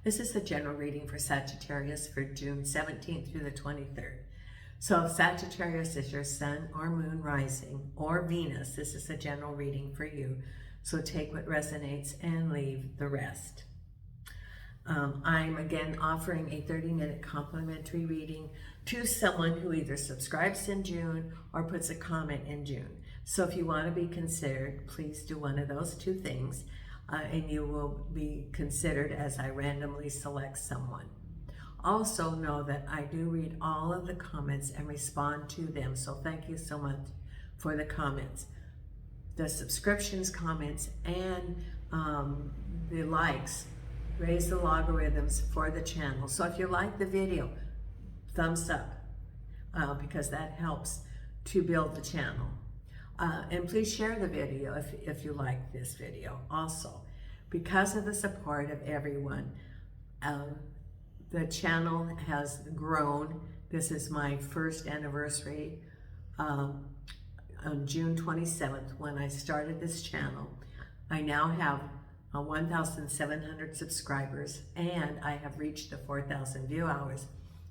This is a general reading for Sagittarius for June 17th through the 23rd. So if Sagittarius is your sun or moon rising or Venus, this is a general reading for you. So take what resonates and leave the rest. I'm again offering a 30-minute complimentary reading to someone who either subscribes in June or puts a comment in June. So if you want to be considered, please do one of those two things, and you will be considered as I randomly select someone. Also know that I do read all of the comments and respond to them, so thank you so much for the comments. The subscriptions, comments, and the likes raise the logarithms for the channel. So if you like the video, thumbs up, because that helps to build the channel. And please share the video if you like this video. Also, because of the support of everyone, the channel has grown. This is my first anniversary on June 27th when I started this channel. I now have 1,700 subscribers, and I have reached the 4,000 view hours,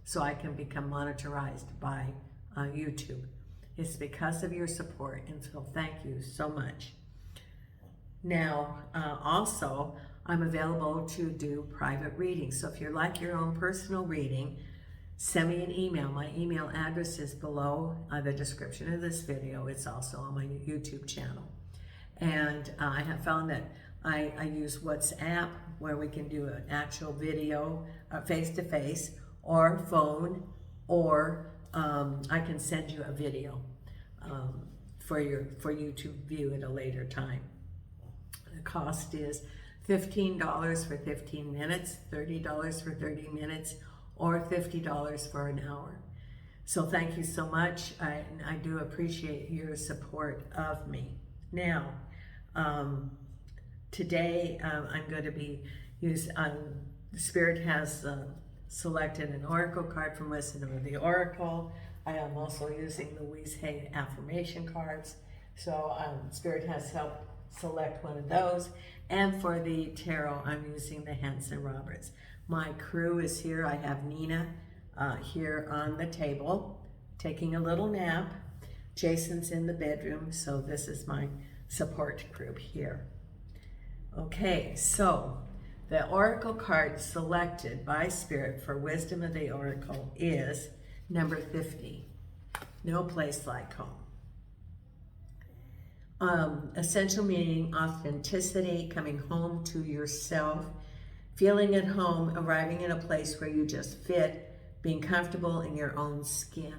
so I can become monetized by YouTube. It's because of your support, and so thank you so much. Now, also, I'm available to do private readings. So if you'd like your own personal reading, send me an email. My email address is below the description of this video. It's also on my YouTube channel. And I have found that I use WhatsApp, where we can do an actual video face-to-face, or phone, or I can send you a video for you to view at a later time. The cost is $15 for 15 minutes, $30 for 30 minutes, or $50 for an hour. So thank you so much. I do appreciate your support of me. Now, today I'm going to be Spirit has selected an oracle card from Wisdom of the Oracle. I am also using Louise Hay affirmation cards. So Spirit has helped select one of those. And for the tarot, I'm using the Hanson Roberts. My crew is here. I have Nina here on the table, taking a little nap. Jason's in the bedroom, so this is my support group here. Okay, so the oracle card selected by Spirit for Wisdom of the Oracle is number 50, No Place Like Home. Essential meaning, authenticity, coming home to yourself, feeling at home, arriving in a place where you just fit, being comfortable in your own skin.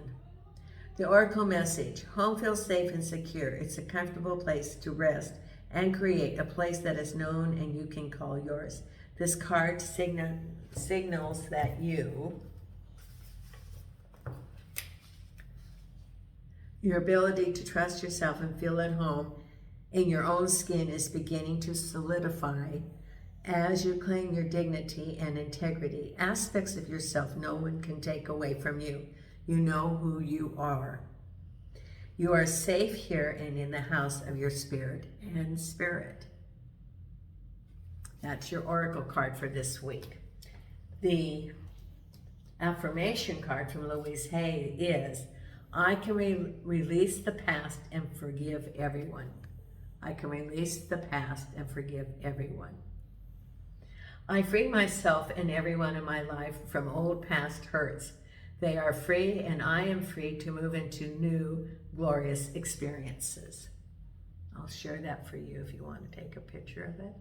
The oracle message, home feels safe and secure. It's a comfortable place to rest and create a place that is known and you can call yours. This card signals that your ability to trust yourself and feel at home in your own skin is beginning to solidify as you claim your dignity and integrity. Aspects of yourself no one can take away from you. You know who you are. You are safe here and in the house of your spirit and spirit. That's your oracle card for this week. The affirmation card from Louise Hay is, I can release the past and forgive everyone. I can release the past and forgive everyone. I free myself and everyone in my life from old past hurts. They are free and I am free to move into new glorious experiences. I'll share that for you if you want to take a picture of it.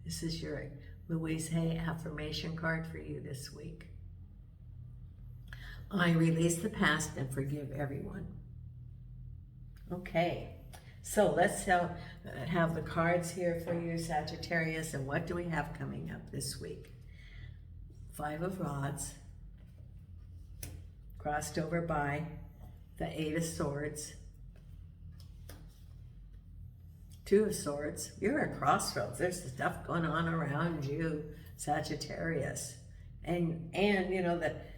This is your Louise Hay affirmation card for you this week. I release the past and forgive everyone. Okay, so let's have the cards here for you, Sagittarius, and what do we have coming up this week? 5 of Rods, crossed over by the 8 of Swords, 2 of Swords. You're at crossroads. There's stuff going on around you, Sagittarius. And you know that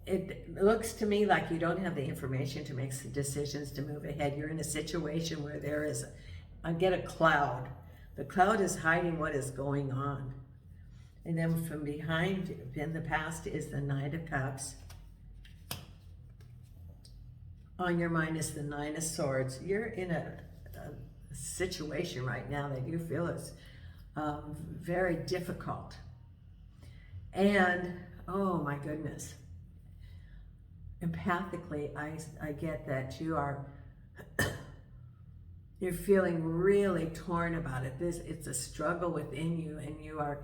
it looks to me like you don't have the information to make some decisions to move ahead. You're in a situation where there is, I get a cloud. The cloud is hiding what is going on. And then from behind, in the past, is the Knight of Cups. On your mind is the Nine of Swords. You're in a situation right now that you feel is very difficult. And, oh my goodness, empathically, I get that you are, you're feeling really torn about it. It's a struggle within you, and you are,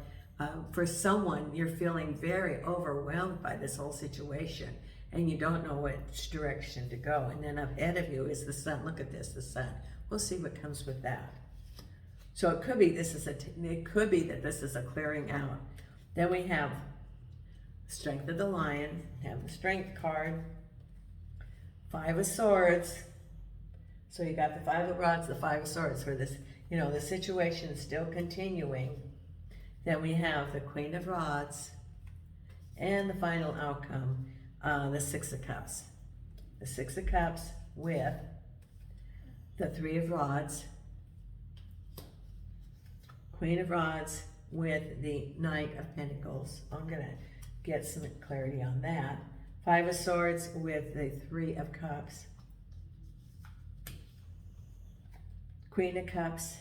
for someone, you're feeling very overwhelmed by this whole situation, and you don't know which direction to go. And then ahead of you is the Sun. Look at this, the Sun. We'll see what comes with that. So it could be it could be that this is a clearing out. Then we have Strength of the Lion, have the Strength card, Five of Swords. So you got the Five of Rods, the Five of Swords, where this, you know, the situation is still continuing. Then we have the Queen of Rods, and the final outcome, the Six of Cups. The Six of Cups with the Three of Rods, Queen of Rods with the Knight of Pentacles. I'm going to get some clarity on that. Five of Swords with the Three of Cups. Queen of Cups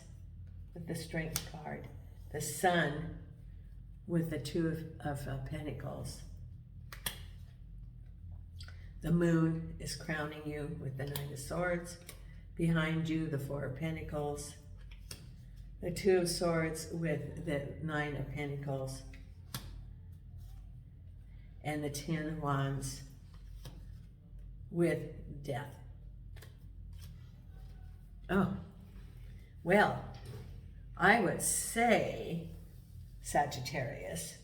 with the Strength card. The Sun with the Two of Pentacles. The Moon is crowning you with the Nine of Swords. Behind you, the Four of Pentacles. The Two of Swords with the Nine of Pentacles. And the Ten of Wands with Death. Oh, well, I would say, Sagittarius,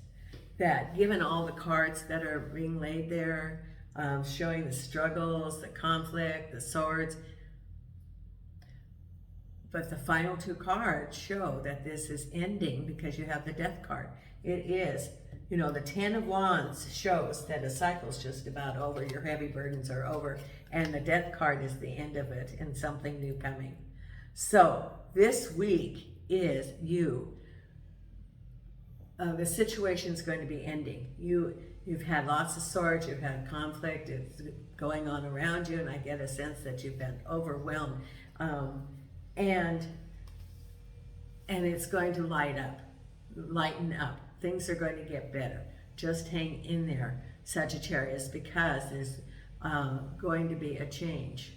that given all the cards that are being laid there, showing the struggles, the conflict, the swords, but the final two cards show that this is ending because you have the Death card. It is, you know, the Ten of Wands shows that a cycle's just about over, your heavy burdens are over, and the Death card is the end of it and something new coming. So this week is you. The situation's going to be ending. You've had lots of swords, you've had conflict, it's going on around you, and I get a sense that you've been overwhelmed. And it's going to lighten up. Things are going to get better. Just hang in there, Sagittarius, because there's going to be a change.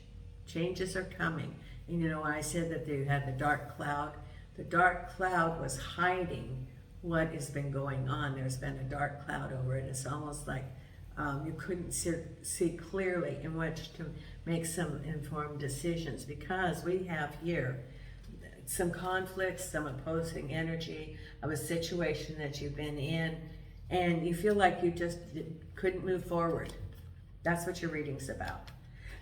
Changes are coming. And you know, I said that you had the dark cloud. The dark cloud was hiding what has been going on. There's been a dark cloud over it. It's almost like you couldn't see clearly in which to make some informed decisions, because we have here some conflicts, some opposing energy of a situation that you've been in, and you feel like you just couldn't move forward. That's what your reading's about.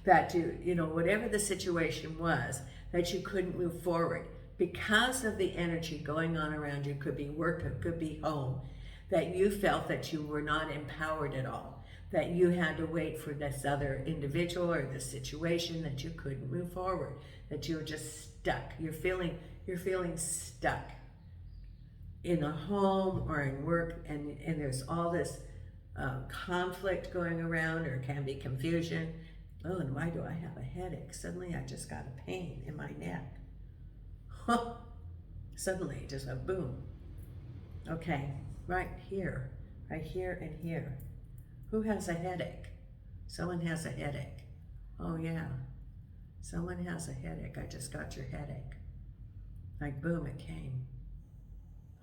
That you know, whatever the situation was, that you couldn't move forward because of the energy going on around you. Could be work, it could be home, that you felt that you were not empowered at all, that you had to wait for this other individual or this situation, that you couldn't move forward, that you were just stuck. You're feeling stuck in a home or in work, and there's all this conflict going around, or it can be confusion. Oh, and why do I have a headache? Suddenly I just got a pain in my neck. Huh. Suddenly it just went boom. Okay, right here and here. Who has a headache? Someone has a headache. Oh yeah, someone has a headache. I just got your headache. Like boom, it came.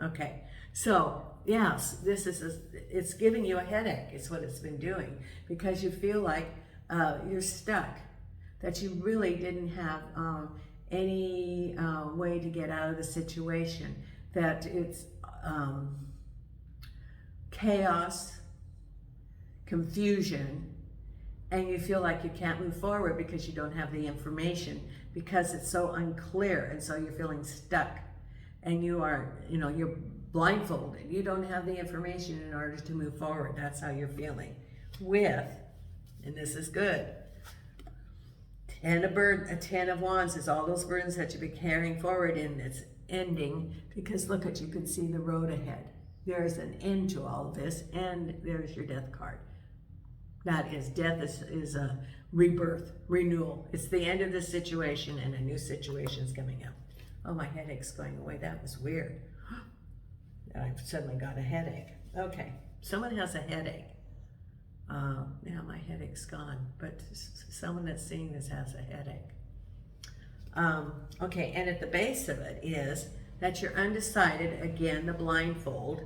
Okay, so yes, it's giving you a headache. It's what it's been doing, because you feel like you're stuck, that you really didn't have any way to get out of the situation, that it's chaos, confusion, and you feel like you can't move forward because you don't have the information, because it's so unclear, and so you're feeling stuck, and you are, you know, you're blindfolded. You don't have the information in order to move forward. That's how you're feeling. With, and this is good, a 10 of Wands is all those burdens that you've been carrying forward, and it's ending, because look at, you can see the road ahead. there's an end to all of this, and there's your death card. That is, death is a rebirth, renewal. It's the end of the situation and a new situation's coming up. Oh, my headache's going away. That was weird. I've suddenly got a headache. Okay, someone has a headache. Now my headache's gone, but someone that's seeing this has a headache. Okay, and at the base of it is that you're undecided, again, the blindfold,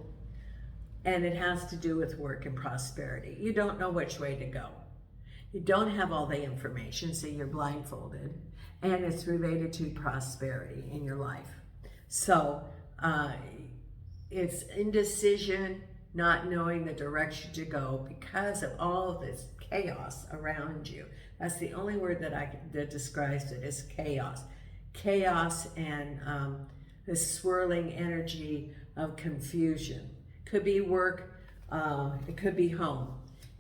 and it has to do with work and prosperity. You don't know which way to go. You don't have all the information, so you're blindfolded, and it's related to prosperity in your life. So it's indecision, not knowing the direction to go because of all of this chaos around you. That's the only word that describes it, is chaos. Chaos and this swirling energy of confusion. Could be work, it could be home.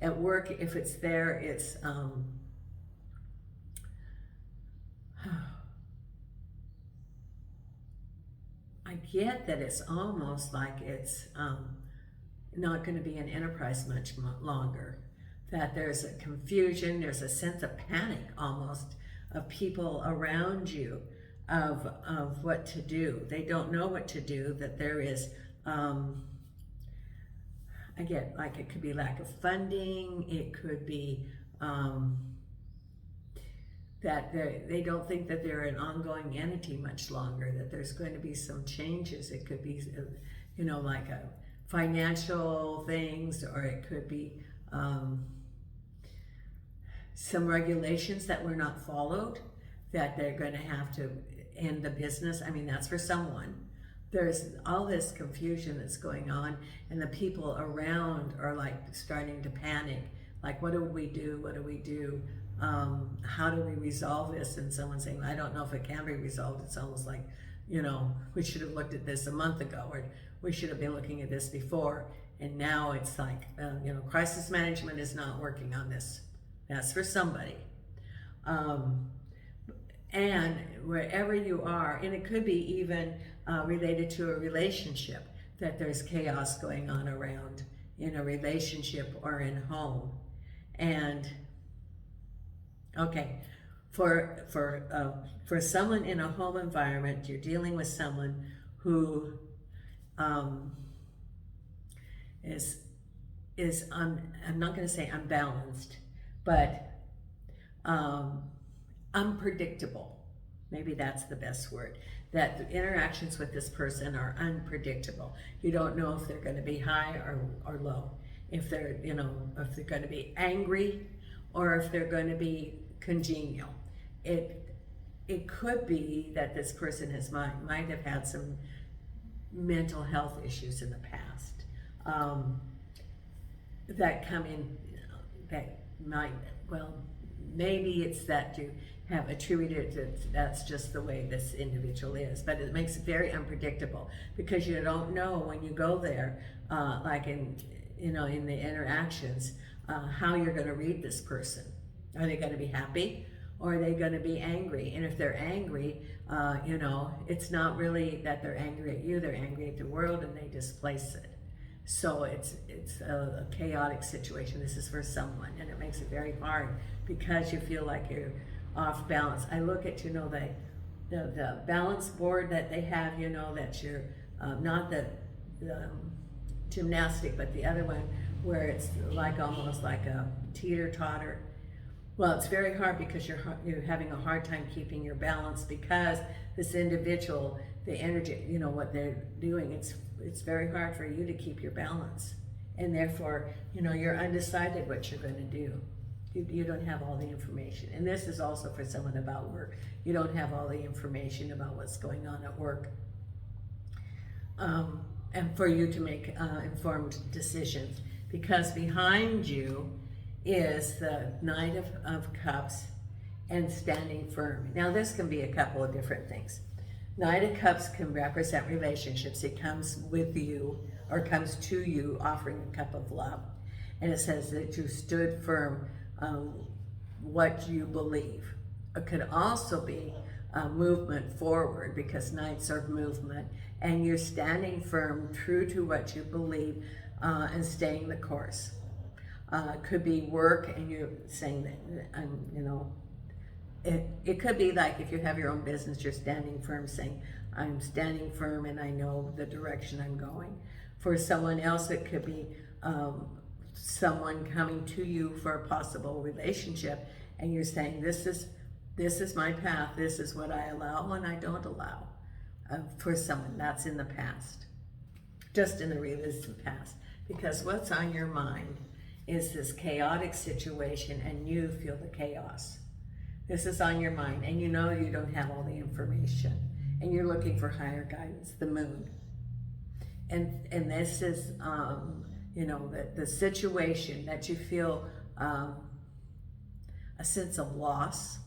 At work, if it's there, it's I get that it's almost like it's not going to be an enterprise much longer. That there's a confusion, there's a sense of panic almost of people around you of what to do. They don't know what to do, that there is, I get like it could be lack of funding, it could be that they don't think that they're an ongoing entity much longer, that there's going to be some changes. It could be, you know, like a financial things, or it could be some regulations that were not followed, that they're going to have to end the business. I mean, that's for someone. There's all this confusion that's going on, and the people around are like starting to panic. Like, what do we do? What do we do? How do we resolve this? And someone's saying, I don't know if it can be resolved. It's almost like, you know, we should have looked at this a month ago, or we should have been looking at this before. And now it's like, you know, crisis management is not working on this. That's for somebody. And wherever you are, and it could be even related to a relationship, that there's chaos going on around in a relationship or in home. And okay, for someone in a home environment, you're dealing with someone who is I'm not going to say unbalanced, but unpredictable. Maybe that's the best word. That the interactions with this person are unpredictable. You don't know if they're going to be high or low. If they're, you know, if they're going to be angry or if they're going to be congenial. It could be that this person might have had some mental health issues in the past that come in, that might, well, maybe it's that you have attributed that that's just the way this individual is, but it makes it very unpredictable because you don't know when you go there, like in, you know, in the interactions, how you're going to read this person. Are they going to be happy, or are they going to be angry? And if they're angry, you know, it's not really that they're angry at you, they're angry at the world, and they displace it. So it's a chaotic situation. This is for someone, and it makes it very hard because you feel like you're off balance. I look at, you know, the balance board that they have, you know, that you're not the gymnastic, but the other one where it's like almost like a teeter-totter. Well, it's very hard because you're having a hard time keeping your balance because this individual, the energy, you know, what they're doing, it's very hard for you to keep your balance. And therefore, you know, you're undecided what you're going to do. You don't have all the information. And this is also for someone about work. You don't have all the information about what's going on at work. And for you to make informed decisions. Because behind you is the Knight of Cups and standing firm. Now this can be a couple of different things. Knight of Cups can represent relationships. It comes with you or comes to you offering a cup of love. And it says that you stood firm what you believe. It could also be movement forward because Knights are movement and you're standing firm, true to what you believe, and staying the course. It could be work, and you're saying that, you know, it could be like if you have your own business, you're standing firm, saying, I'm standing firm and I know the direction I'm going. For someone else, it could be someone coming to you for a possible relationship, and you're saying, this is my path, this is what I allow and I don't allow. For someone that's in the past, just in the realistic past, because what's on your mind is this chaotic situation, and you feel the chaos. This is on your mind, and you know you don't have all the information, and you're looking for higher guidance, the moon. And this is, you know, the situation that you feel a sense of loss,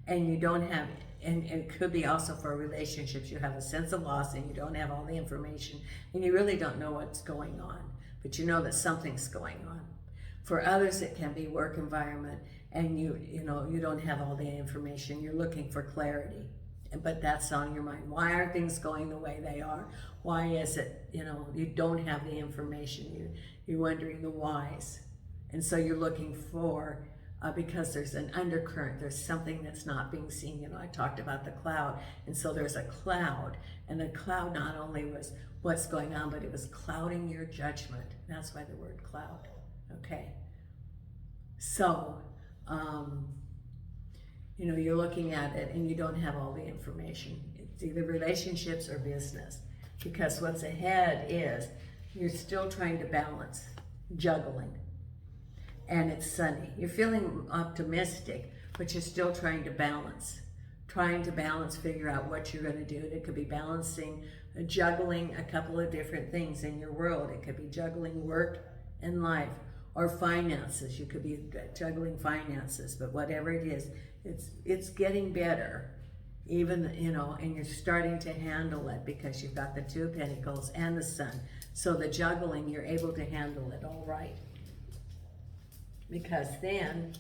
and you don't have, and it could be also for relationships, you have a sense of loss and you don't have all the information, and you really don't know what's going on, but you know that something's going on. For others, it can be work environment, and you know, you don't have all the information, you're looking for clarity, but that's on your mind. Why are things going the way they are? Why is it, you know, you don't have the information, you're wondering the whys, and so you're looking for, because there's an undercurrent, there's something that's not being seen. You know, I talked about the cloud, and so there's a cloud, and the cloud not only was what's going on, but it was clouding your judgment. That's why the word cloud, okay? So, you know, you're looking at it and you don't have all the information. It's either relationships or business, because what's ahead is you're still trying to balance, juggling, and it's sunny. You're feeling optimistic, but you're still trying to balance, figure out what you're going to do. It could be balancing, juggling a couple of different things in your world. It could be juggling work and life, or finances. You could be juggling finances, but whatever it is, it's getting better, even, you know, and you're starting to handle it because you've got the Two of Pentacles and the Sun. So the juggling, you're able to handle it all right. Because then,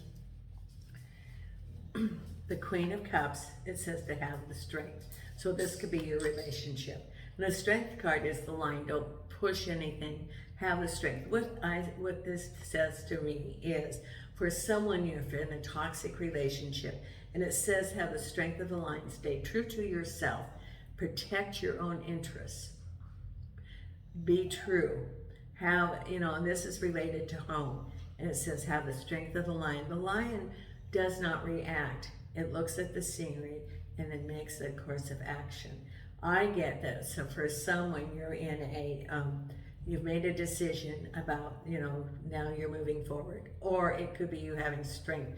the Queen of Cups, it says to have the strength. So this could be your relationship. And the Strength card is the line, don't push anything, have the strength. What this says to me is, for someone you're in a toxic relationship, and it says have the strength of the line, stay true to yourself, protect your own interests, be true, have, you know, and this is related to home, and it says have the strength of the lion. The lion does not react. It looks at the scenery and then makes a course of action. I get that. So for someone, you're in a, you've made a decision about, you know, now you're moving forward. Or it could be you having strength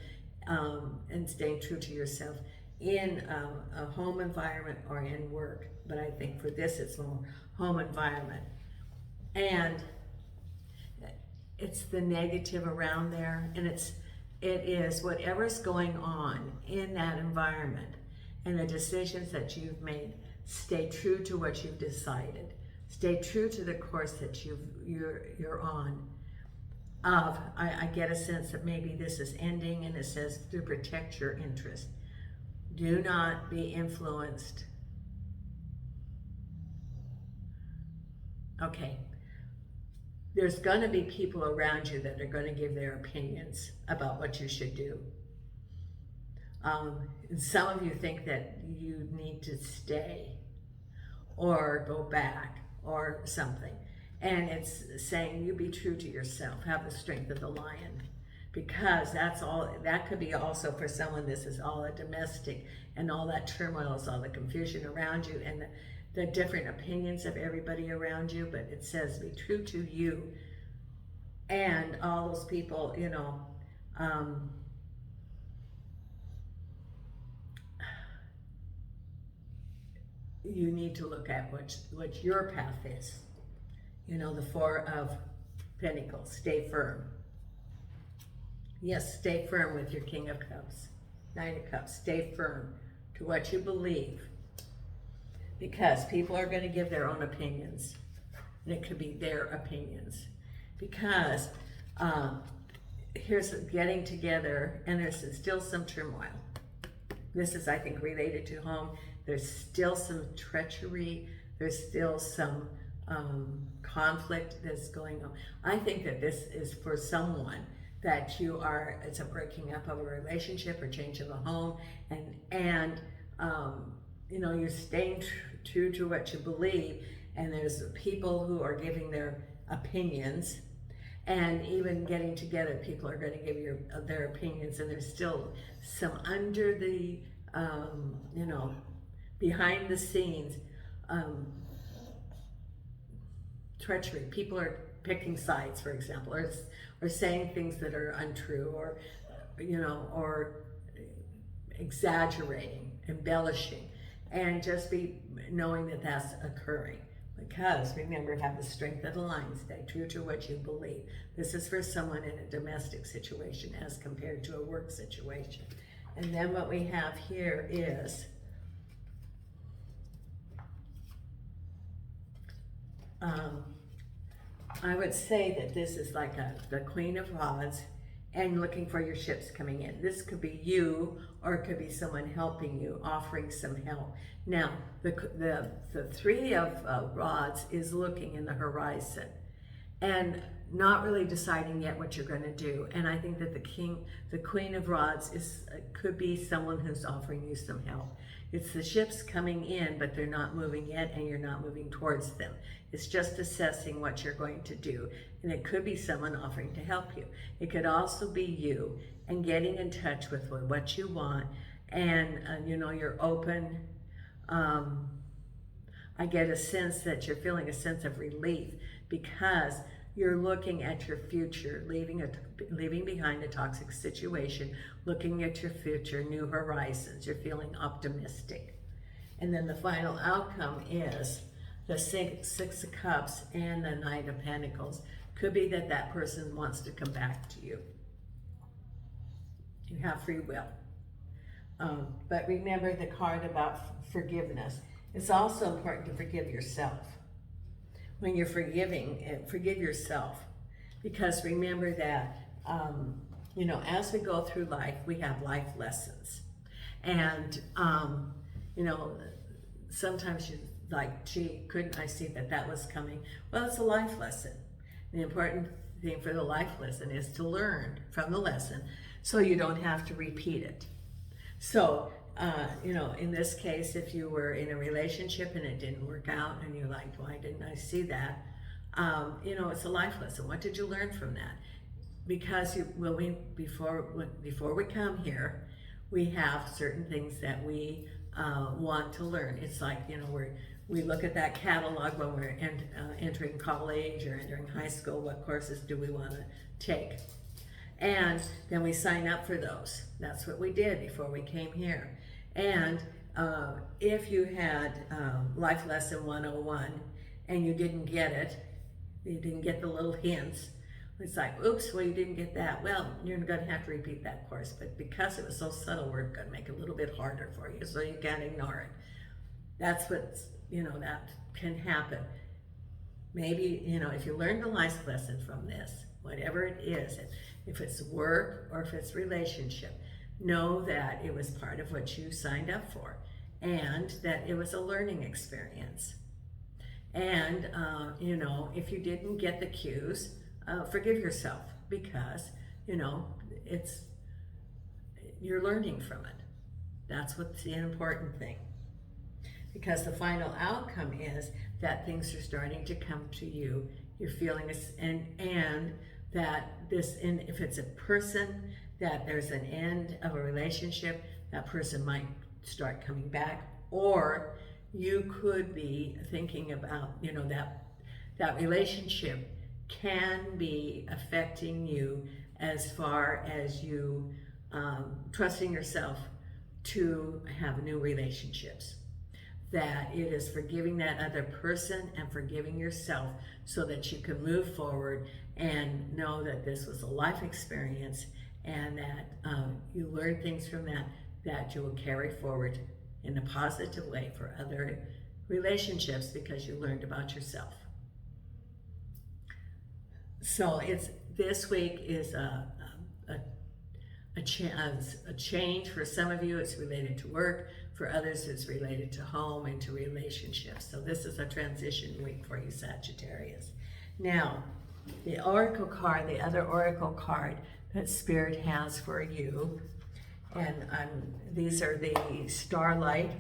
and staying true to yourself in a home environment or in work. But I think for this, it's more home environment. And it's the negative around there, and it is whatever's going on in that environment and the decisions that you've made. Stay true to what you've decided. Stay true to the course that you're on. I get a sense that maybe this is ending, and it says to protect your interest. Do not be influenced. Okay. There's going to be people around you that are going to give their opinions about what you should do. And some of you think that you need to stay or go back or something. And it's saying you be true to yourself, have the strength of the lion. Because that's all, that could be also for someone, this is all a domestic, and all that turmoil is all the confusion around you and the different opinions of everybody around you. But it says be true to you. And all those people, you know, you need to look at what your path is. You know, the Four of Pentacles, stay firm. Yes, stay firm with your King of Cups. Nine of Cups, stay firm to what you believe. Because people are going to give their own opinions. And it could be their opinions. Because here's getting together, and there's still some turmoil. This is, I think, related to home. There's still some treachery, There's still some conflict that's going on. I think that this is for someone that it's a breaking up of a relationship or change of a home, and you're staying true to what you believe, and there's people who are giving their opinions, and even getting together, people are going to give their opinions, and there's still some under the, behind the scenes, treachery. People are picking sides, for example, or saying things that are untrue, or exaggerating, embellishing, and just be knowing that that's occurring. Because remember, have the strength of the line, stay true to what you believe. This is for someone in a domestic situation as compared to a work situation. And then what we have here is I would say that this is like the Queen of Rods, and looking for your ships coming in. This could be you, or it could be someone helping you, offering some help. Now, the Three of Rods is looking in the horizon and not really deciding yet what you're going to do. And I think that the Queen of Rods could be someone who's offering you some help. It's the ships coming in, but they're not moving yet, and you're not moving towards them. It's just assessing what you're going to do. And it could be someone offering to help you. It could also be you, and getting in touch with what you want, and you're open. I get a sense that you're feeling a sense of relief because you're looking at your future, leaving behind a toxic situation, looking at your future, new horizons. You're feeling optimistic. And then the final outcome is the Six of Cups and the Knight of Pentacles. Could be that person wants to come back to you. You have free will. But remember the card about forgiveness. It's also important to forgive yourself. When you're forgiving, forgive yourself. Because remember that, as we go through life, we have life lessons. And, sometimes you're like, gee, couldn't I see that was coming? Well, it's a life lesson. The important thing for the life lesson is to learn from the lesson so you don't have to repeat it. So, in this case, if you were in a relationship and it didn't work out and you're like, why didn't I see that? It's a life lesson. What did you learn from that? Because before we come here, we have certain things that we want to learn. It's like, we look at that catalog when we're entering college or entering high school. What courses do we want to take? And then we sign up for those. That's what we did before we came here. And if you had Life Lesson 101 and you didn't get it, you didn't get the little hints, it's like, oops, well, you didn't get that. Well, you're going to have to repeat that course. But because it was so subtle, we're going to make it a little bit harder for you, so you can't ignore it. That's what's, that can happen. Maybe, if you learned a life lesson from this, whatever it is, if it's work or if it's relationship, know that it was part of what you signed up for and that it was a learning experience. And, if you didn't get the cues, forgive yourself because, you're learning from it. That's what's the important thing. Because the final outcome is that things are starting to come to you. You're feeling this, and that if it's a person, that there's an end of a relationship, that person might start coming back, or you could be thinking about, that relationship can be affecting you as far as you trusting yourself to have new relationships. That it is forgiving that other person and forgiving yourself so that you can move forward and know that this was a life experience and that you learn things from that you will carry forward in a positive way for other relationships because you learned about yourself. So this week is a change for some of you. It's related to work. For others, it's related to home and to relationships. So this is a transition week for you, Sagittarius. Now, the oracle card, the other oracle card that Spirit has for you, and these are the starlight,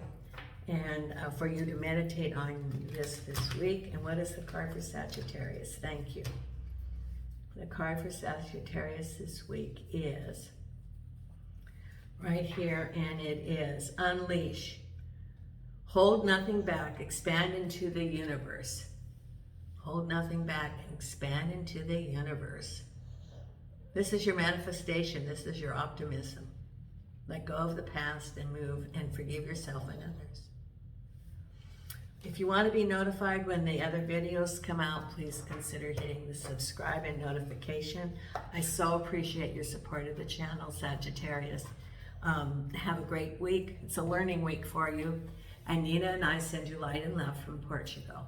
and for you to meditate on this week. And what is the card for Sagittarius? Thank you. The card for Sagittarius this week is right here, and it is unleash. Hold nothing back, expand into the universe. Hold nothing back, expand into the universe. This is your manifestation. This is your optimism. Let go of the past and move and forgive yourself and others. If you want to be notified when the other videos come out, please consider hitting the subscribe and notification. I so appreciate your support of the channel, Sagittarius. Have a great week. It's a learning week for you. And Nina and I send you light and love from Portugal.